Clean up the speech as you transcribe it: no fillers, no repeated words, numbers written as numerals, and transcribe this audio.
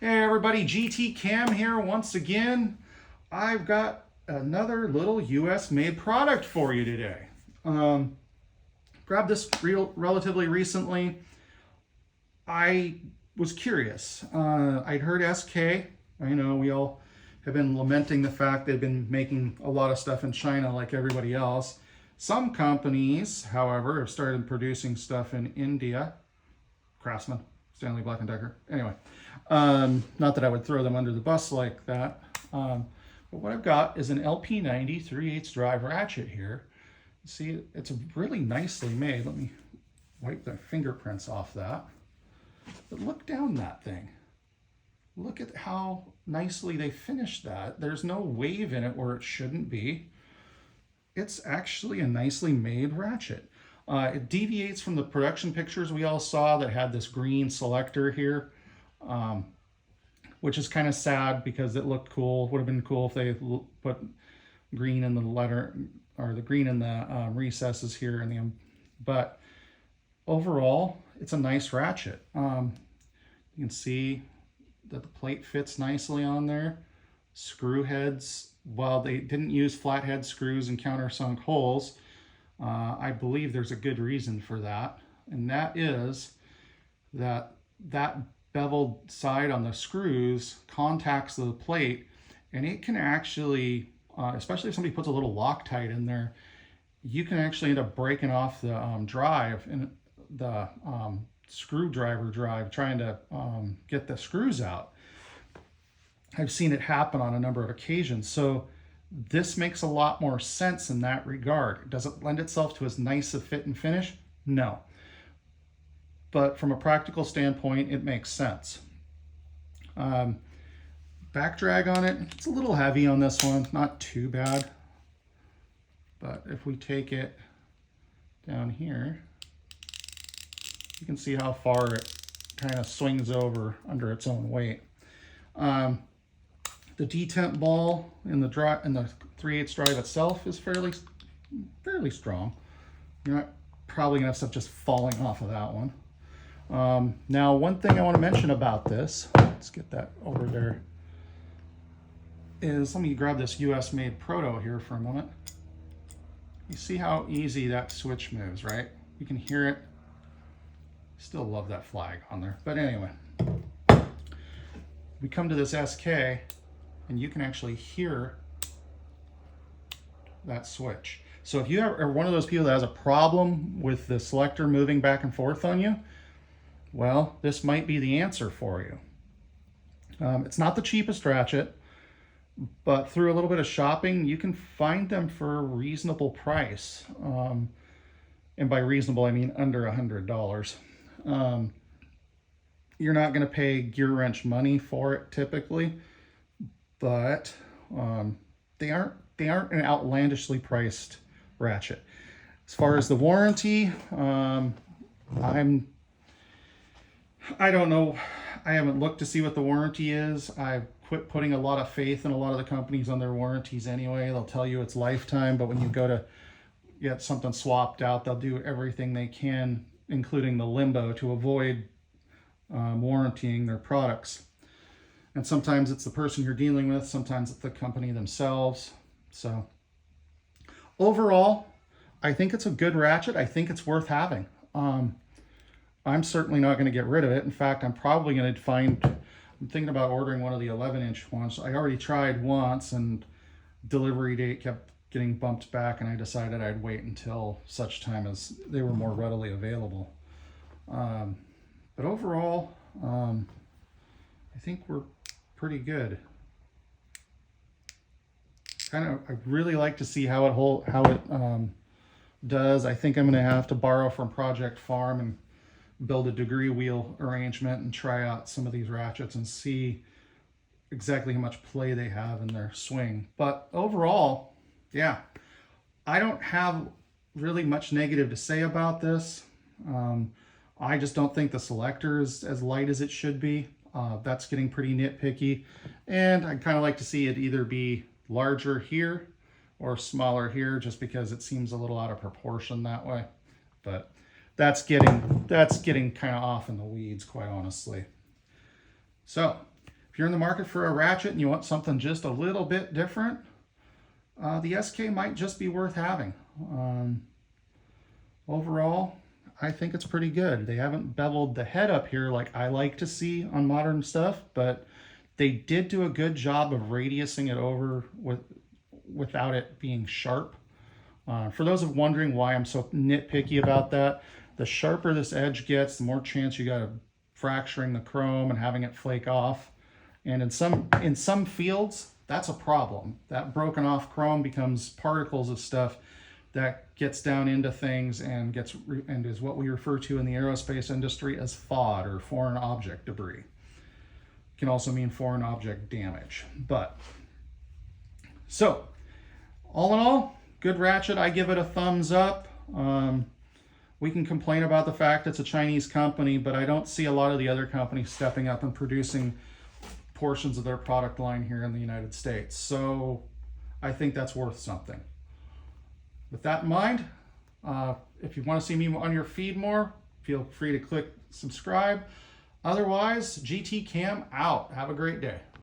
Hey everybody, GT Cam here once again. I've got another little US made product for you today. Grabbed this relatively recently. I was curious. I'd heard SK. I know we all have been lamenting the fact they've been making a lot of stuff in China like everybody else. Some companies, however, have started producing stuff in India. Craftsman, Stanley Black & Decker. Anyway, not that I would throw them under the bus like that. But what I've got is an LP90 3/8 drive ratchet here. See, it's really nicely made. Let me wipe the fingerprints off that. But look down that thing. Look at how nicely they finished that. There's no wave in it where it shouldn't be. It's actually a nicely made ratchet. It deviates from the production pictures we all saw that had this green selector here, which is kind of sad because it looked cool. Would have been cool if they put green in the letter, or the green in the recesses here in the, but overall it's a nice ratchet. You can see that the plate fits nicely on there. Screw heads, while they didn't use flathead screws and countersunk holes, I believe there's a good reason for that, and that is that beveled side on the screws contacts the plate, and it can actually, especially if somebody puts a little Loctite in there, you can actually end up breaking off the drive and the screwdriver drive trying to get the screws out. I've seen it happen on a number of occasions. So this makes a lot more sense in that regard. Does it lend itself to as nice a fit and finish? No. But from a practical standpoint, it makes sense. Back drag on it, it's a little heavy on this one, not too bad. But if we take it down here, you can see how far it kind of swings over under its own weight. The detent ball in the 3/8 drive itself is fairly strong. You're not probably gonna have stuff just falling off of that one. Now, one thing I want to mention about this, let's get that over there, is let me grab this US made proto here for a moment. You see how easy that switch moves, right? You can hear it. Still love that flag on there. But anyway, we come to this SK, and you can actually hear that switch. So if you are one of those people that has a problem with the selector moving back and forth on you, well, this might be the answer for you. It's not the cheapest ratchet, but through a little bit of shopping, you can find them for a reasonable price. And by reasonable, I mean under $100. You're not going to pay gear wrench money for it typically, but they aren't an outlandishly priced ratchet. As far as the warranty, I don't know. I haven't looked to see what the warranty is. I've quit putting a lot of faith in a lot of the companies on their warranties anyway. They'll tell you it's lifetime, but when you go to get something swapped out, they'll do everything they can, including the limbo, to avoid warrantying their products. And sometimes it's the person you're dealing with, sometimes it's the company themselves. So overall, I think it's a good ratchet. I think it's worth having. I'm certainly not going to get rid of it. In fact, I'm probably going to I'm thinking about ordering one of the 11-inch ones. I already tried once, and delivery date kept getting bumped back, and I decided I'd wait until such time as they were more readily available. But overall, I think we're pretty good. I really like to see how it does. I think I'm going to have to borrow from Project Farm and build a degree wheel arrangement and try out some of these ratchets and see exactly how much play they have in their swing. But overall, yeah, I don't have really much negative to say about this. I just don't think the selector is as light as it should be. That's getting pretty nitpicky, and I'd kind of like to see it either be larger here or smaller here, just because it seems a little out of proportion that way. But that's getting kind of off in the weeds, quite honestly. So you're in the market for a ratchet and you want something just a little bit different, the SK might just be worth having. Overall, I think it's pretty good. They haven't beveled the head up here like I like to see on modern stuff, but they did do a good job of radiusing it over without it being sharp. For those of wondering why I'm so nitpicky about that, the sharper this edge gets, the more chance you got of fracturing the chrome and having it flake off. And in some fields, that's a problem. That broken off chrome becomes particles of stuff that gets down into things and is what we refer to in the aerospace industry as FOD, or foreign object debris. Can also mean foreign object damage. But so all in all, good ratchet. I give it a thumbs up. We can complain about the fact it's a Chinese company, but I don't see a lot of the other companies stepping up and producing portions of their product line here in the United States. So I think that's worth something. With that in mind, if you want to see me on your feed more, feel free to click subscribe. Otherwise, GT Cam out. Have a great day.